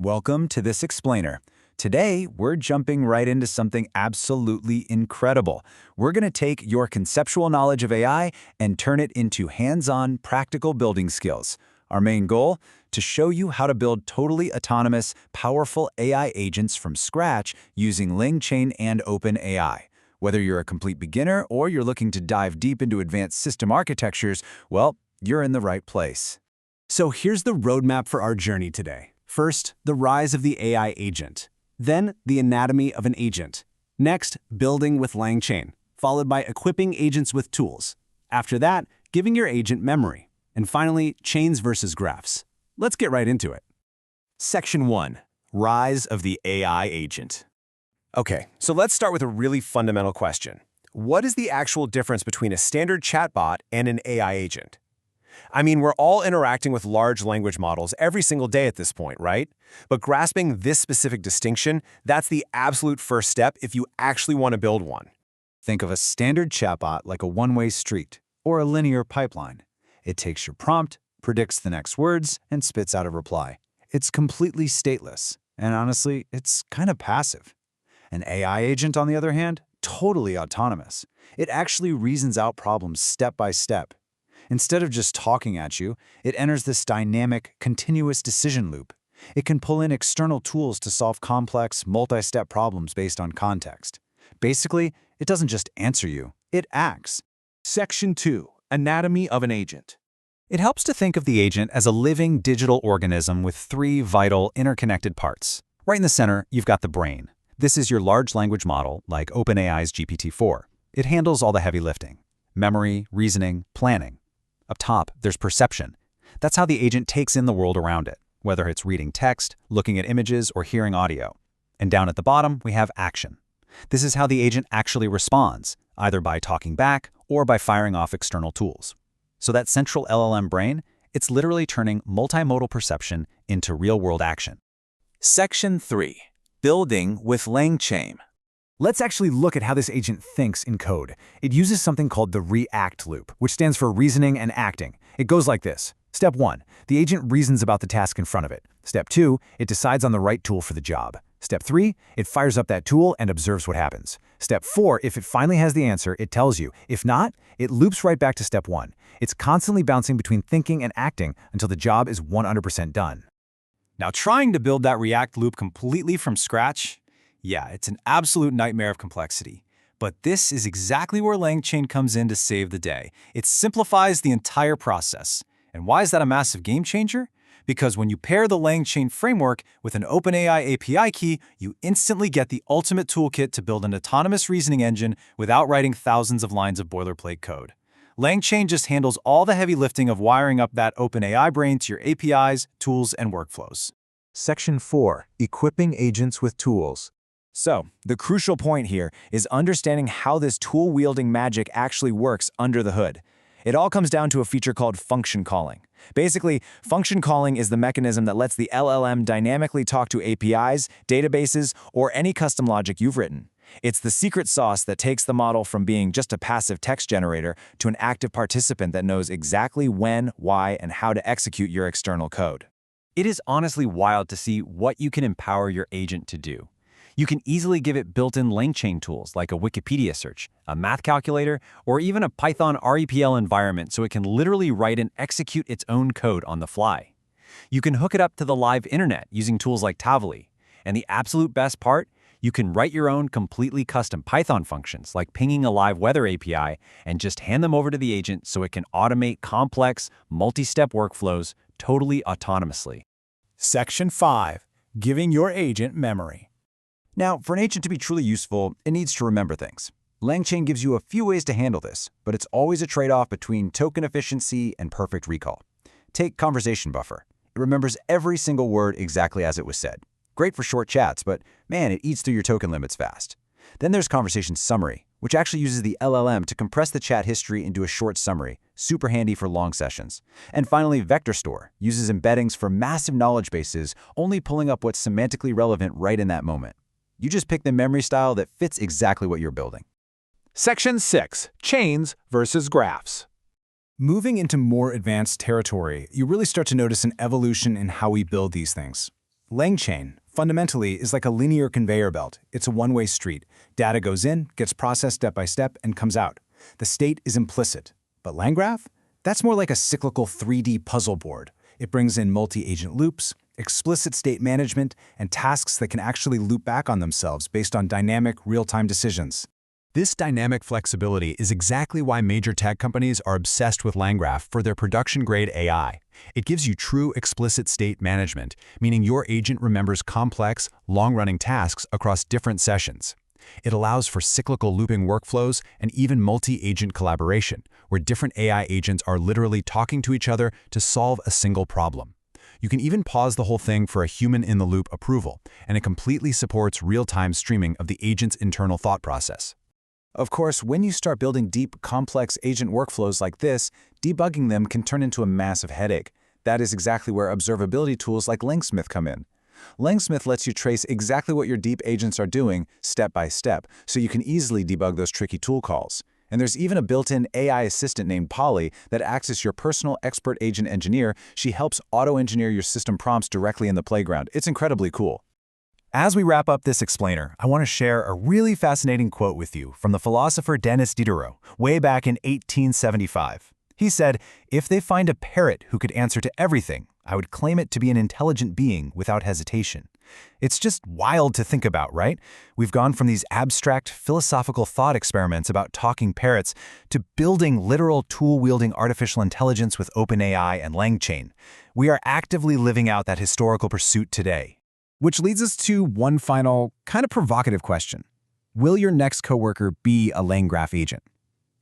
Welcome to this explainer. Today, we're jumping right into something absolutely incredible. We're going to take your conceptual knowledge of AI and turn it into hands-on, practical building skills. Our main goal? To show you how to build totally autonomous, powerful AI agents from scratch using LangChain and OpenAI. Whether you're a complete beginner or you're looking to dive deep into advanced system architectures, well, you're in the right place. So here's the roadmap for our journey today. First, the rise of the AI agent. Then, the anatomy of an agent. Next, building with LangChain, followed by equipping agents with tools. After that, giving your agent memory. And finally, chains versus graphs. Let's get right into it. Section 1. Rise of the AI agent. Okay, so let's start with a really fundamental question. What is the actual difference between a standard chatbot and an AI agent? I mean, we're all interacting with large language models every single day at this point, right? But grasping this specific distinction, that's the absolute first step if you actually want to build one. Think of a standard chatbot like a one-way street or a linear pipeline. It takes your prompt, predicts the next words, and spits out a reply. It's completely stateless, and honestly, it's kind of passive. An AI agent, on the other hand, totally autonomous. It actually reasons out problems step by step. Instead of just talking at you, it enters this dynamic, continuous decision loop. It can pull in external tools to solve complex, multi-step problems based on context. Basically, it doesn't just answer you, it acts. Section 2. Anatomy of an agent. It helps to think of the agent as a living digital organism with three vital, interconnected parts. Right in the center, you've got the brain. This is your large language model, like OpenAI's GPT-4. It handles all the heavy lifting: memory, reasoning, planning. Up top, there's perception. That's how the agent takes in the world around it, whether it's reading text, looking at images, or hearing audio. And down at the bottom, we have action. This is how the agent actually responds, either by talking back or by firing off external tools. So that central LLM brain, it's literally turning multimodal perception into real-world action. Section 3. Building with LangChain. Let's actually look at how this agent thinks in code. It uses something called the REACT loop, which stands for reasoning and acting. It goes like this. Step 1, the agent reasons about the task in front of it. Step 2, it decides on the right tool for the job. Step 3, it fires up that tool and observes what happens. Step 4, if it finally has the answer, it tells you. If not, it loops right back to step 1. It's constantly bouncing between thinking and acting until the job is 100% done. Now, trying to build that React loop completely from scratch, yeah, it's an absolute nightmare of complexity. But this is exactly where LangChain comes in to save the day. It simplifies the entire process. And why is that a massive game changer? Because when you pair the LangChain framework with an OpenAI API key, you instantly get the ultimate toolkit to build an autonomous reasoning engine without writing thousands of lines of boilerplate code. LangChain just handles all the heavy lifting of wiring up that OpenAI brain to your APIs, tools, and workflows. Section 4. Equipping agents with tools. So, the crucial point here is understanding how this tool-wielding magic actually works under the hood. It all comes down to a feature called function calling. Basically, function calling is the mechanism that lets the LLM dynamically talk to APIs, databases, or any custom logic you've written. It's the secret sauce that takes the model from being just a passive text generator to an active participant that knows exactly when, why, and how to execute your external code. It is honestly wild to see what you can empower your agent to do. You can easily give it built-in LangChain tools like a Wikipedia search, a math calculator, or even a Python REPL environment so it can literally write and execute its own code on the fly. You can hook it up to the live internet using tools like Tavily. And the absolute best part? You can write your own completely custom Python functions like pinging a live weather API and just hand them over to the agent so it can automate complex, multi-step workflows totally autonomously. Section 5. Giving your agent memory. Now, for an agent to be truly useful, it needs to remember things. LangChain gives you a few ways to handle this, but it's always a trade-off between token efficiency and perfect recall. Take conversation buffer. It remembers every single word exactly as it was said. Great for short chats, but man, it eats through your token limits fast. Then there's conversation summary, which actually uses the LLM to compress the chat history into a short summary, super handy for long sessions. And finally, vector store uses embeddings for massive knowledge bases, only pulling up what's semantically relevant right in that moment. You just pick the memory style that fits exactly what you're building. Section 6. Chains versus graphs. Moving into more advanced territory, you really start to notice an evolution in how we build these things. LangChain, fundamentally, is like a linear conveyor belt. It's a one-way street. Data goes in, gets processed step by step, and comes out. The state is implicit. But LangGraph? That's more like a cyclical 3D puzzle board. It brings in multi-agent loops, explicit state management, and tasks that can actually loop back on themselves based on dynamic, real-time decisions. This dynamic flexibility is exactly why major tech companies are obsessed with LangGraph for their production-grade AI. It gives you true explicit state management, meaning your agent remembers complex, long-running tasks across different sessions. It allows for cyclical looping workflows and even multi-agent collaboration, where different AI agents are literally talking to each other to solve a single problem. You can even pause the whole thing for a human-in-the-loop approval, and it completely supports real-time streaming of the agent's internal thought process. Of course, when you start building deep, complex agent workflows like this, debugging them can turn into a massive headache. That is exactly where observability tools like LangSmith come in. LangSmith lets you trace exactly what your deep agents are doing, step by step, so you can easily debug those tricky tool calls. And there's even a built-in AI assistant named Polly that acts as your personal expert agent engineer. She helps auto-engineer your system prompts directly in the playground. It's incredibly cool. As we wrap up this explainer, I want to share a really fascinating quote with you from the philosopher Denis Diderot, way back in 1875. He said, "If they find a parrot who could answer to everything, I would claim it to be an intelligent being without hesitation." It's just wild to think about, right? We've gone from these abstract philosophical thought experiments about talking parrots to building literal tool-wielding artificial intelligence with OpenAI and LangChain. We are actively living out that historical pursuit today. Which leads us to one final, kind of provocative question. Will your next coworker be a LangGraph agent?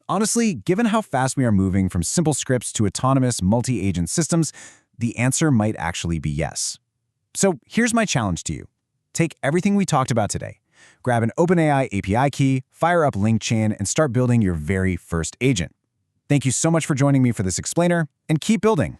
Honestly, given how fast we are moving from simple scripts to autonomous multi-agent systems, the answer might actually be yes. So here's my challenge to you. Take everything we talked about today. Grab an OpenAI API key, fire up LangChain, and start building your very first agent. Thank you so much for joining me for this explainer, and keep building.